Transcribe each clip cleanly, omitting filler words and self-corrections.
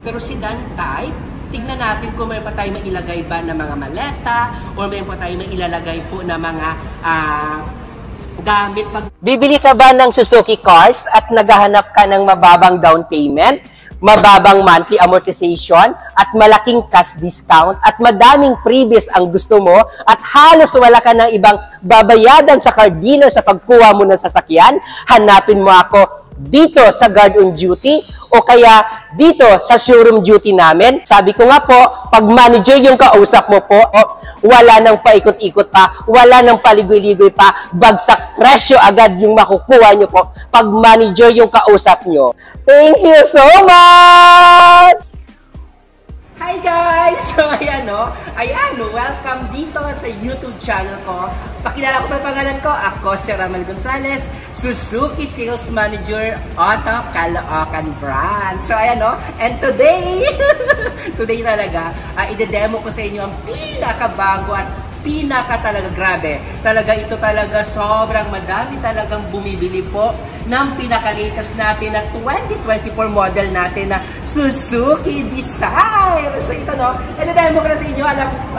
Pero sedan type, tignan natin kung may pa tayo mailagay ba na mga maleta or may pa tayo mailalagay po na mga gamit. Bibili ka ba ng Suzuki cars at naghahanap ka ng mababang down payment, mababang monthly amortization, at malaking cash discount, at madaming freebies ang gusto mo, at halos wala ka ng ibang babayadan sa car dealer sa pagkuha mo ng sasakyan? Hanapin mo ako dito sa Guard on Duty o kaya dito sa showroom duty namin. Sabi ko nga po, pag manager yung kausap mo po, wala nang paikot-ikot pa, wala nang paligoy-ligoy pa, bagsak presyo agad yung makukuha nyo po pag manager yung kausap nyo. Thank you so much! Hi guys! So ayan welcome dito sa YouTube channel ko. Pakilala ko pa pangalan ko, ako si Ramel Gonzalez, Suzuki Sales Manager, Auto Caloocan Brand. So ayan and today, today talaga, ide-demo ko sa inyo ang pinakabago at talaga grabe. Talaga ito talaga sobrang madami talagang bumibili po ng pinaka-latest natin na 2024 model natin na Suzuki Desire. So ito ito-demo ko na sa inyo.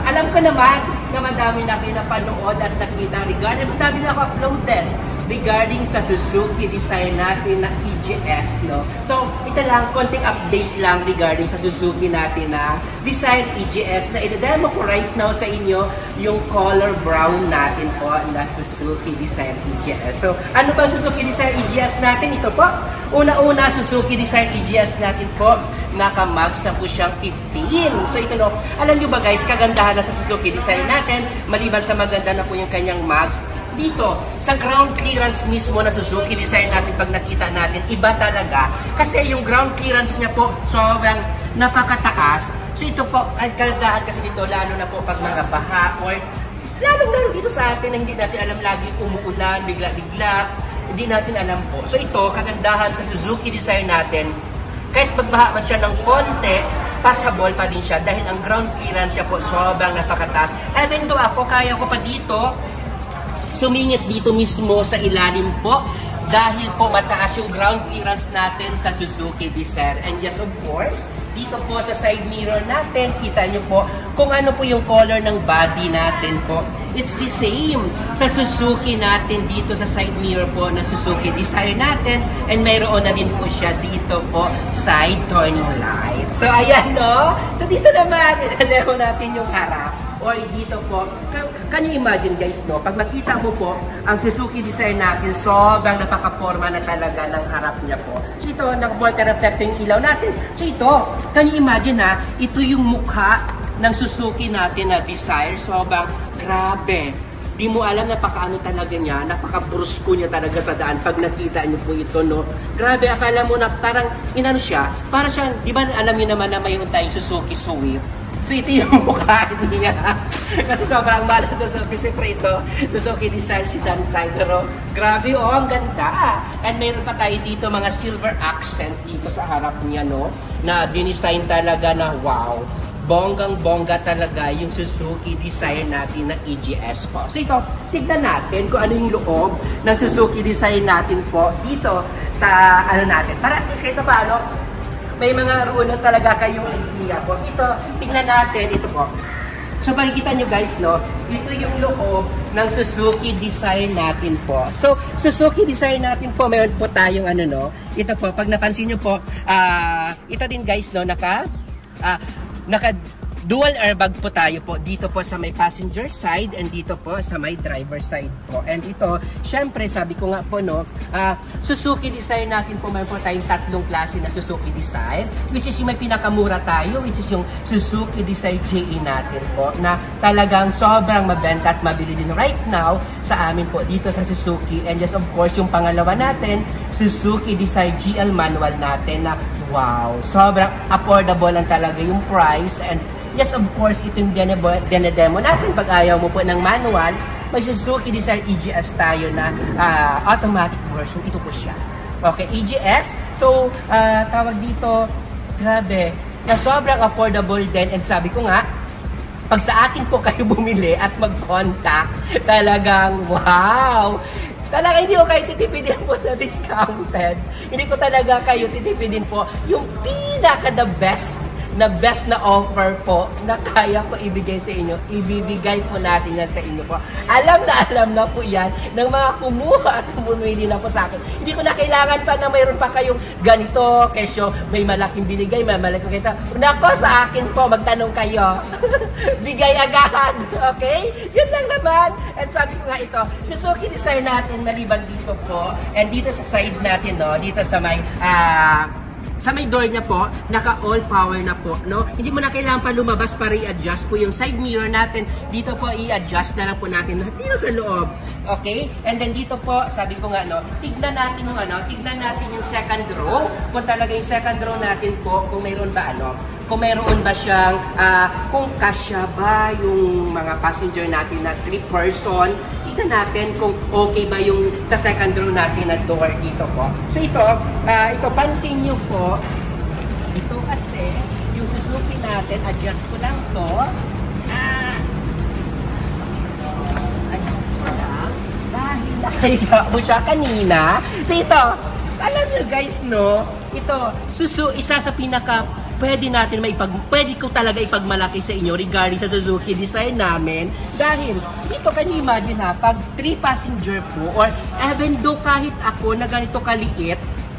Alam ko naman na madami na kayo napanood at nakita regarding, madami na ako uploaded regarding sa Suzuki Desire natin na EGS, So, ito lang, konting update lang regarding sa Suzuki natin na Desire EGS na ide-demo ko right now sa inyo yung color brown natin po na Suzuki Desire EGS. So, ano ba Suzuki Desire EGS natin? Ito po, una-una Suzuki Desire EGS natin po, naka-max na po siyang 15. So, ito alam nyo ba guys, kagandahan na sa Suzuki Desire natin, maliban sa maganda na po yung kanyang max, dito, sa ground clearance mismo na Suzuki Desire natin, pag nakita natin, iba talaga. Kasi yung ground clearance niya po, sobrang napakataas. So ito po, ang kagandahan kasi dito, lalo na po pag mga baha, or lalo dito sa atin na hindi natin alam, lagi umuulan, bigla-bigla, hindi natin alam po. So ito, kagandahan sa Suzuki Desire natin, kahit magbaha man siya ng konti, passable pa din siya dahil ang ground clearance niya po, sobrang napakataas. Even though ako, kaya ko pa dito, sumingit dito mismo sa ilalim po dahil po mataas yung ground clearance natin sa Suzuki Desire. And yes, of course, dito po sa side mirror natin, kita nyo po kung ano po yung color ng body natin po. It's the same sa Suzuki natin dito sa side mirror po ng Suzuki Desire natin. And mayroon na din po siya dito po side turning light. So ayan So dito naman, ilalaro natin yung harap. Or dito po, can you imagine guys pag makita mo po ang Suzuki Desire natin, sobrang napaka-forma na talaga ng harap niya po. So ito, naka-multi-reflector yung ilaw natin. So ito, can you imagine ito yung mukha ng Suzuki natin na Desire, sobrang grabe. Di mo alam, napakaano talaga niya, napaka-brusko niya talaga sa daan pag nakita niyo po ito, Grabe, akala mo na parang, siya, para siyang, di ba alam niyo naman na mayroon tayong Suzuki Swift? So ito yung mukha niya. Kasi sobrang mahal sa Suzuki. Siyempre ito, Suzuki Desire Sedan type. Pero grabe ang ganda. And mayroon pa tayo dito mga silver accent dito sa harap niya, na dinisign talaga na wow. Bonggang-bongga talaga yung Suzuki Desire natin na EGS po. So ito, tignan natin kung ano yung loob ng Suzuki Desire natin po dito sa natin. Para at least ito pa may mga roon talaga kayong idea po. Ito, tingnan natin, ito po. So, makikita nyo guys, ito yung loob ng Suzuki Desire natin po. So, Suzuki Desire natin po, mayroon po tayong ito po, pag napansin nyo po, ito din guys, naka dual airbag po tayo po dito po sa may passenger side and dito po sa may driver side po. And ito, syempre sabi ko nga po Suzuki Desire natin po, mayroon po tayong tatlong klase na Suzuki Desire, which is yung may pinakamura tayo, which is yung Suzuki Desire JE natin po, na talagang sobrang mabenta at mabili din right now sa amin po dito sa Suzuki. And yes, of course, yung pangalawa natin, Suzuki Desire GL manual natin na wow, sobrang affordable lang talaga yung price. And yes, of course, ito yung dinedemo natin. Pag ayaw mo po ng manual, may Suzuki Desire EGS tayo na automatic version. Ito po siya. Okay, EGS. So, tawag dito, grabe, na sobrang affordable din. And sabi ko nga, pag sa akin po kayo bumili at mag-contact, talagang wow! Talaga hindi ko kayo titipidin po sa discounted. Hindi ko talaga kayo titipidin po yung pinaka-the best na offer po na kaya ko ibigay sa inyo. Ibibigay po natin yan sa inyo po. Alam na po yan ng mga kumuha at bumili na po sa akin. Hindi ko na kailangan pa na mayroon pa kayong ganito, kesyo may malaking binigay, may malaking kita. Nako, sa akin po, magtanong kayo. Bigay agad, okay? Yun lang naman. And sabi ko nga ito, Suzuki design natin maliban dito po, and dito sa side natin, no, dito sa may door niya po, naka all power na po, no? Hindi mo na kailangan pa lumabas para i-adjust po yung side mirror natin. Dito po i-adjust na lang po natin dito sa loob. Okay? And then dito po, sabi ko nga, no, tignan natin yung second row. Kung talaga yung second row natin po, kung mayroon ba siyang, kung kasya ba yung mga passenger natin na 3 person. Tignan natin kung okay ba yung sa second row natin na door dito po. So ito pansin nyo po, ito kasi, yung Suzuki natin, adjust ko lang to. Adjust ko lang. Dahil nakahiga ko siya kanina. So ito, alam nyo guys, no, ito, isa sa pwede ko talaga ipagmalaki sa inyo regarding sa Suzuki design namin. Dahil, dito can you imagine ha, pag 3 passenger po, or even though kahit ako na ganito kaliit,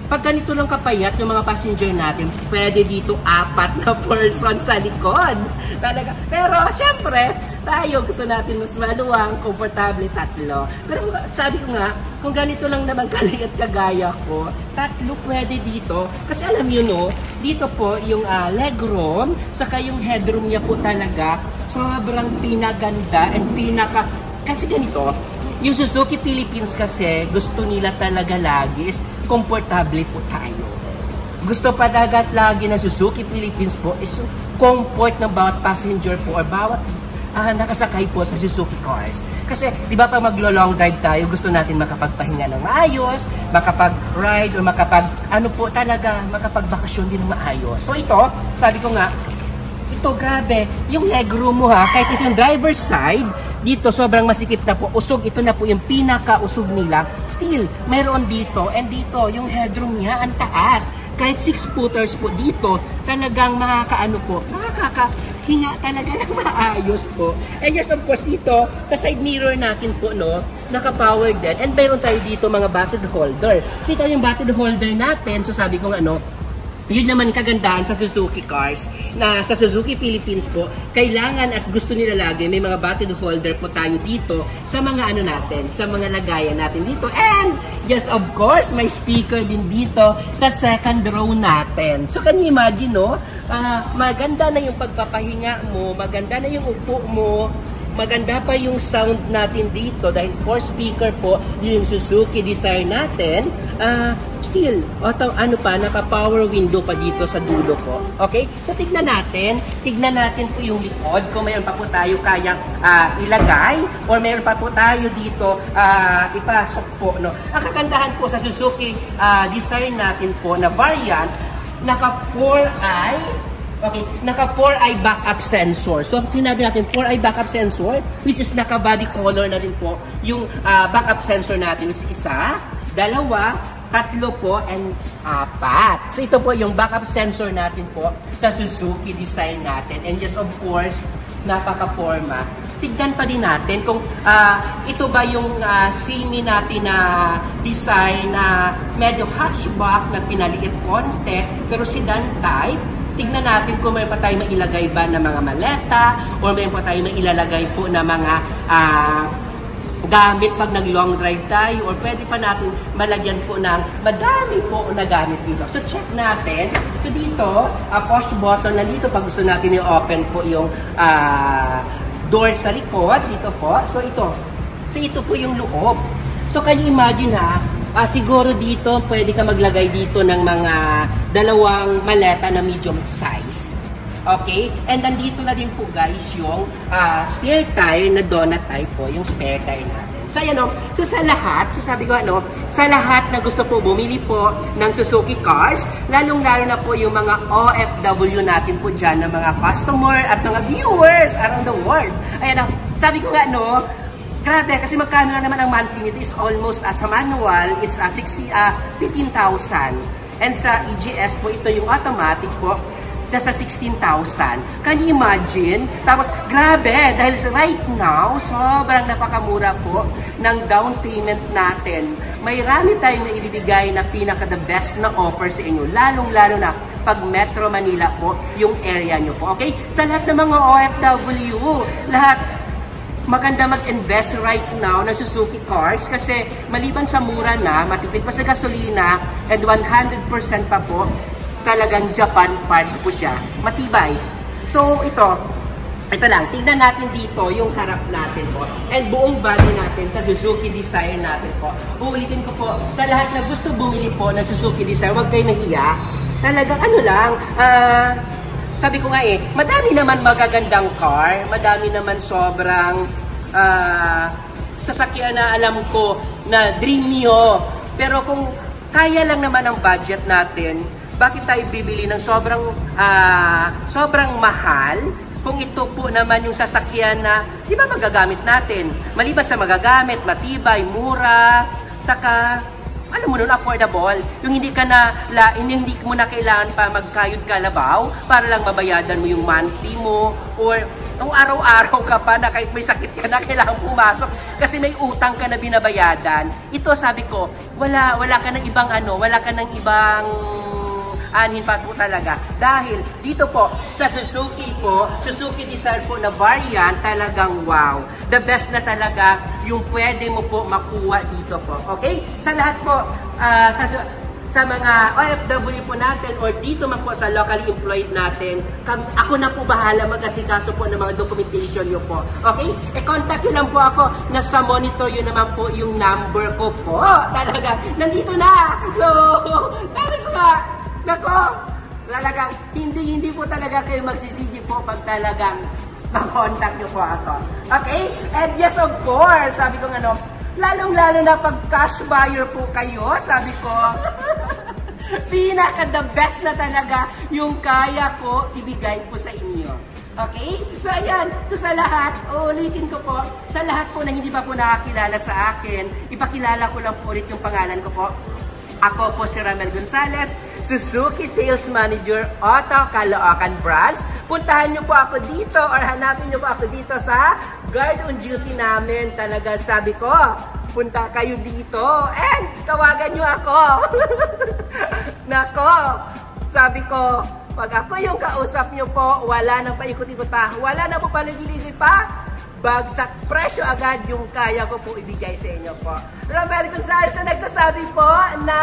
pag ganito lang kapayat yung mga passenger natin, pwede dito 4 na person sa likod. Talaga. Pero, syempre, tayo gusto natin mas maluwang, komportable, 3. Pero sabi ko nga, kung ganito lang naman kaliit kagaya ko, 3 pwede dito. Kasi alam nyo, no, dito po yung legroom, saka yung headroom niya po talaga, sobrang pinaganda and kasi ganito, yung Suzuki Philippines kasi, gusto nila talaga lagi is komportable po tayo. Gusto pa dagat lagi ng Suzuki Philippines po is comfort ng bawat passenger po or bawat nakasakay po sa Suzuki cars. Kasi, di ba pag maglo-long drive tayo, gusto natin makapagpahinga ng maayos, makapag-ride o makapagbakasyon din ng maayos. So ito, sabi ko nga, ito grabe, yung legroom mo ha, kahit ito yung driver's side, dito sobrang masikip na po, usog, ito na po yung pinaka-usog nila. Still, mayroon dito, and dito, yung headroom niya, ang taas. Kahit 6-footers po dito, talagang nakakahinga talaga ng maayos po. And yes, of course, dito, sa side mirror natin po, no, naka-power din. And mayroon tayo dito mga battery holder. So ito yung battery holder natin, so sabi ko nga, no, yun naman kagandahan sa Suzuki cars, na sa Suzuki Philippines po, kailangan at gusto nila lagi, may mga battery holder po tayo dito sa mga sa mga lagayan natin dito. And, yes, of course, may speaker din dito sa second row natin. So, can you imagine, no? Maganda na yung pagpapahinga mo, maganda na yung upo mo, maganda pa yung sound natin dito dahil 4 speaker po yung Suzuki design natin. Still, naka-power window pa dito sa dulo ko. Okay? So, tignan natin po yung likod kung mayroon pa po tayo kayang ilagay or mayroon pa po tayo dito ipasok po. No? Ang kagandahan po sa Suzuki design natin po na variant, naka 4-eye backup sensor. So, sinabi natin 4-eye backup sensor, which is naka-body color na rin po yung backup sensor natin, which is 1, 2, 3 po, and 4. So, ito po yung backup sensor natin po sa Suzuki design natin. And yes, of course, napaka-forma. Tignan pa din natin kung ito ba yung sini natin na design na medyo hatchback na pinaliit konti, pero sedan type. Tignan natin kung may pa tayo mailagay ba na mga maleta or may pa tayo mailalagay po na mga gamit pag nag-long drive tayo or pwede pa natin malagyan po ng madami po na gamit dito. So, check natin. So, dito, push button na dito pag gusto natin i-open po yung door sa likod. Dito po. So, ito. So, ito po yung loob. So, can you imagine siguro dito, pwede ka maglagay dito ng mga 2 maleta na medium size. Okay? And nandito na din po guys yung spare tire na donut type po, yung spare tire natin. So, ayan o. So, sa lahat, so sabi ko sa lahat na gusto po bumili po ng Suzuki cars, lalong-lalo na po yung mga OFW natin po dyan, ng mga customer at mga viewers around the world. Ayan o. Sabi ko nga, Grabe, kasi magkano lang naman ang monthly nito is almost, sa manual, it's 15,000. And sa EGS po, ito yung automatic po, sa 16,000. Can you imagine? Tapos, grabe, dahil right now, sobrang napakamura po ng down payment natin. May rami tayong naibibigay na pinaka-the best na offer sa inyo. Lalong-lalo na pag Metro Manila po, yung area nyo po. Okay? Sa lahat ng mga OFW, lahat maganda mag-invest right now ng Suzuki cars kasi maliban sa mura na, matipid pa sa gasolina, and 100% pa po, talagang Japan parts po siya. Matibay. So, ito lang. Tingnan natin dito yung harap natin po. And buong body natin sa Suzuki Desire natin po. Uulitin ko po, sa lahat na gusto bumili po ng Suzuki Desire, huwag kayo nahiya. Talagang sabi ko nga madami naman magagandang car, madami naman sobrang sasakyan na alam ko na dream niyo. Pero kung kaya lang naman ang budget natin, bakit tayo bibili ng sobrang mahal kung ito po naman yung sasakyan na, di ba magagamit natin? Maliban sa magagamit, matibay, mura, saka ano mo nun, affordable. Yung hindi mo na kailangan pa magkayod kalabaw para lang mabayadan mo yung monthly mo, or araw-araw ka pa na kahit may sakit ka na kailangan pumasok kasi may utang ka na binabayadan. Ito sabi ko, wala ka ng ibang anhin pa po talaga. Dahil dito po, sa Suzuki Desire po na variant, talagang wow. The best na talaga yung pwede mo po makuha dito po. Okay? Sa lahat po, sa mga OFW po natin or dito man po sa locally employed natin, ako na po bahala mag-asikaso po ng mga documentation nyo po. Okay? Contact nyo lang po ako. Nasa monitor yun naman po yung number ko po. Talaga, nandito na! So, talaga, talagang hindi po talaga kayo magsisisi po pag talagang mag-contact nyo po ako. Okay? And yes, of course, sabi ko lalong-lalo na pag cash buyer po kayo, sabi ko, pinaka-the best na talaga yung kaya ko ibigay po sa inyo. Okay? So, ayan. So, sa lahat, ulitin ko po, sa lahat po na hindi pa po nakakilala sa akin, ipakilala ko lang po ulit yung pangalan ko po. Ako po si Ramel Gonzalez, Suzuki Sales Manager, Auto Caloocan Branch. Puntahan nyo po ako dito or hanapin nyo po ako dito sa guard on duty namin. Talaga sabi ko, punta kayo dito and tawagan nyo ako. Nako, sabi ko, pag ako yung kausap nyo po, wala nang paikot-ikot pa, wala na po paligid-ligid pa, bagsak presyo agad yung kaya ko po ibigay sa inyo po. Ramel Gonzalez na nagsasabi po na